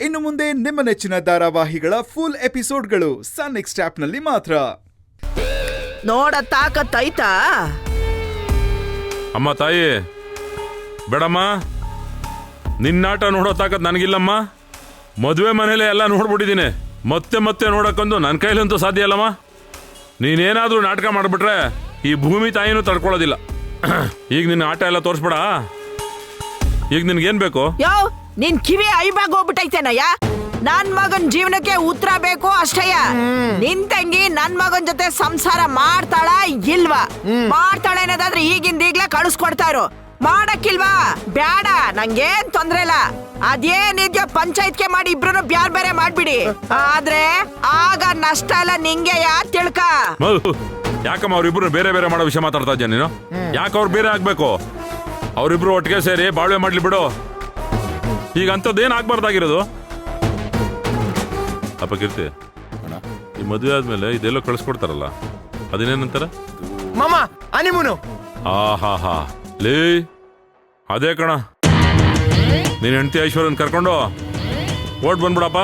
ಇನ್ನು ಮುಂದೆ ನಿಮ್ಮ ನೆಚ್ಚಿನ ಧಾರಾವಾಹಿಗಳ ಫುಲ್ ಎಪಿಸೋಡ್ಗಳು ಸನ್ ನೆಕ್ಸ್ಟ್ ಆಪ್ನಲ್ಲಿ ಮಾತ್ರ. ನೋಡ ತಾಕತ್ತೈತಾ? ಅಮ್ಮ ತಾಯಿ ಬೇಡಮ್ಮ, ನಿನ್ನಾಟ ನೋಡೋ ತಾಕತ್ ನನಗಿಲ್ಲಮ್ಮ. ಮದುವೆ ಮನೇಲೆ ಎಲ್ಲ ನೋಡ್ಬಿಟ್ಟಿದ್ದೀನಿ, ಮತ್ತೆ ಮತ್ತೆ ನೋಡಕ್ಕಂದು ನನ್ನ ಕೈಲಂತೂ ಸಾಧ್ಯ ಅಲ್ಲಮ್ಮ. ನೀನೇನಾದ್ರೂ ನಾಟಕ ಮಾಡಿಬಿಟ್ರೆ ಈ ಭೂಮಿ ತಾಯಿನೂ ತಡ್ಕೊಳ್ಳೋದಿಲ್ಲ. ಈಗ ನಿನ್ನ ಆಟ ಎಲ್ಲ ತೋರಿಸ್ಬೇಡ. ಈಗ ನಿನ್ಗೇನ್ ಬೇಕು? ಯೋ ನಿನ್ ಕಿವಿ ಐಬಾಗ್ ಹೋಗ್ಬಿಟ್ಟೈತೇನಯ್ಯ. ನನ್ ಮಗನ್ ಜೀವನಕ್ಕೆ ಉತ್ತರ ಬೇಕು ಅಷ್ಟಯ್ಯ. ನಿನ್ ತಂಗಿ ನನ್ ಮಗನ್ ಜೊತೆ ಸಂಸಾರ ಮಾಡ್ತಾಳ ಇಲ್ವಾ? ಮಾಡ್ತಾಳ ಅನ್ನೋದಾದ್ರೆ ಈಗಿಂದೀಗ್ಲೇ ಕಳಿಸ್ಕೊಡ್ತಾ ಇರು. ಮಾಡಕ್ಕಿಲ್ವಾ? ಬ್ಯಾಡ, ನಂಗೇನ್ ತೊಂದ್ರೆ ಇಲ್ಲ. ಅದೇನಿದ್ಯೋ ಪಂಚಾಯತ್ಗೆ ಮಾಡಿ ಇಬ್ರು ಬ್ಯಾರ್ ಬೇರೆ ಮಾಡ್ಬಿಡಿ. ಆದ್ರೆ ಆಗ ನಷ್ಟ ಎಲ್ಲ ನಿಂಗೆ ತಿಳ್ಕ. ಯಾಕಮ್ಮ ಅವ್ರಿಬ್ರು ಬೇರೆ ಬೇರೆ ಮಾಡೋ ವಿಷಯ ಮಾತಾಡ್ತಾ ಇದ್ಯಾ ನೀನು? ಯಾಕೆ ಅವ್ರು ಬೇರೆ ಆಗ್ಬೇಕು? ಅವ್ರಿಬ್ರು ಒಟ್ಟಿಗೆ ಸೇರಿ ಬಾಳ್ವೆ ಮಾಡ್ಲಿ ಬಿಡು. ಈಗ ಅಂಥದ್ದೇನ್ ಆಗ್ಬಾರ್ದಾಗಿರೋದು. ಅಪ್ಪ ಕೀರ್ತಿ, ಈ ಮದುವೆ ಆದ್ಮೇಲೆ ಇದೆಲ್ಲೋ ಕಳಿಸ್ಕೊಡ್ತಾರಲ್ಲ, ಅದೇನೇನಂತಾರ? ಮಾಮ ಹನಿಮೂನು. ಹಾ ಲೇ, ಅದೇ ಕಣ. ನೀನ್ ಹೆಂಡತಿ ಐಶ್ವರ್ಯನ್ ಕರ್ಕೊಂಡು ಓಟ್ ಬಂದ್ಬಿಡಪ್ಪ.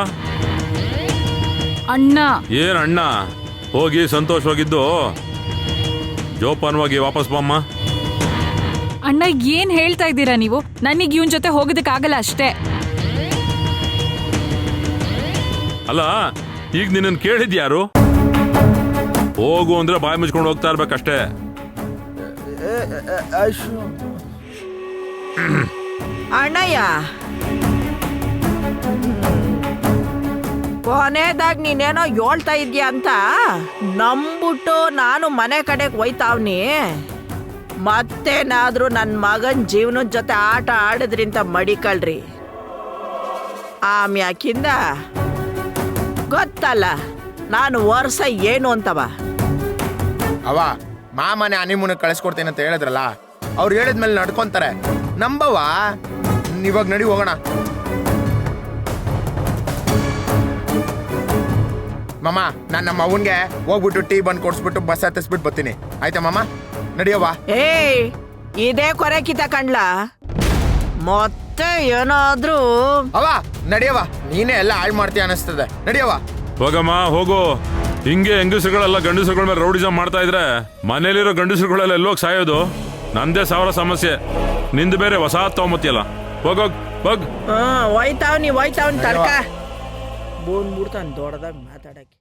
ಅಣ್ಣ. ಏನ್ ಅಣ್ಣ? ಹೋಗಿ ಸಂತೋಷವಾಗಿದ್ದು ಜೋಪಾನವಾಗಿ ವಾಪಸ್ ಬಮ್ಮ. ಅಣ್ಣ ಏನ್ ಹೇಳ್ತಾ ಇದ್ದೀರಾ ನೀವು? ನನಗ್ ಇವನ್ ಜೊತೆ ಹೋಗೋದಕ್ಕಾಗಲ್ಲ ಅಷ್ಟೇ. ಅಲ್ಲ, ಈಗ ನಿನ್ನ ಕೇಳಿದ್ಯಾರು? ಹೋಗು ಅಂದ್ರೆ ಬಾಯಿ ಮುಚ್ಕೊಂಡು ಹೋಗ್ತಾ ಇರ್ಬೇಕಷ್ಟೇ. ಅಣ್ಣಯ್ಯ, ಕೊನೆದಾಗ ನೀನೇನೋ ಹೇಳ್ತಾ ಇದ್ಯಾ ಅಂತ ನಂಬಿಟ್ಟು ನಾನು ಮನೆ ಕಡೆಗೆ ಹೋಯ್ತಾವ್ನಿ. ಮತ್ತೇನಾದ್ರೂ ನನ್ನ ಮಗನ್ ಜೀವನದ ಜೊತೆ ಆಟ ಆಡಿದ್ರಿಂತ ಮಡಿಕಳ್ರಿ. ಆಮ್ಯಾಕಿಂದ ಗೊತ್ತಲ್ಲ ನಾನು ವರ್ಷ ಏನು ಅಂತವ. ಅವ ಮಾಮನೆ ಹನಿಮೂನ್ ಕಳಿಸ್ಕೊಡ್ತೇನೆ ಅಂತ ಹೇಳಿದ್ರಲ್ಲ, ಅವ್ರು ಹೇಳಿದ್ಮೇಲೆ ನಡ್ಕೊಂತಾರೆ. ನಂಬವ, ಇವಾಗ ನಡಿ ಹೋಗೋಣ. ಮಾಮ, ನಾನು ನಮ್ಮ ಅವನ್ಗೆ ಹೋಗ್ಬಿಟ್ಟು ಟೀ ಬಂದು ಕೊಡ್ಸ್ಬಿಟ್ಟು ಬಸ್ ಹತ್ತಿಸ್ಬಿಟ್ಟು ಬರ್ತೀನಿ. ಆಯ್ತಾ ಮಾಮ? ನಡಿಯವ್ವ. ಇದೇ ಕೊರೆ ಕಿತ ಕಂಡ್ಲ ಮತ್ತೆ ಏನಾದ್ರೂ. ಅವ ನಡಿಯವ್ವ, ನೀನೇ ಎಲ್ಲ ಹಾಳು ಮಾಡ್ತೀಯ ಅನಿಸ್ತದೆ. ನಡಿಯವ್ವ. ಹೋಗಮ್ಮ ಹೋಗು. ಹಿಂಗೆ ಹೆಂಗಸರುಗಳೆಲ್ಲ ಗಂಡಸರುಗಳ ಮೇಲೆ ರೌಡಿಸಮ್ ಮಾಡ್ತಾ ಇದ್ರೆ ಮನೇಲಿರೋ ಗಂಡಸರುಗಳೆಲ್ಲ ಎಲ್ಲೋಗಿ ಸಾಯೋದು. ನಂದೇ ಸಾವಿರ ಸಮಸ್ಯೆ, ನಿಂದು ಬೇರೆ ಹೊಸ ತಗೊಂಬತ್ತಿಯಲ್ಲ. ಹೋಗೋಗ್ ಹೋಗ್. ಹೋಯ್ತಾವ್ನಿ ತಡ್ಕ. ಬೋನ್ ಬಿಡ್ತಾನ ದೊಡ್ಡದಾಗ ಮಾತಾಡಕ್ಕೆ.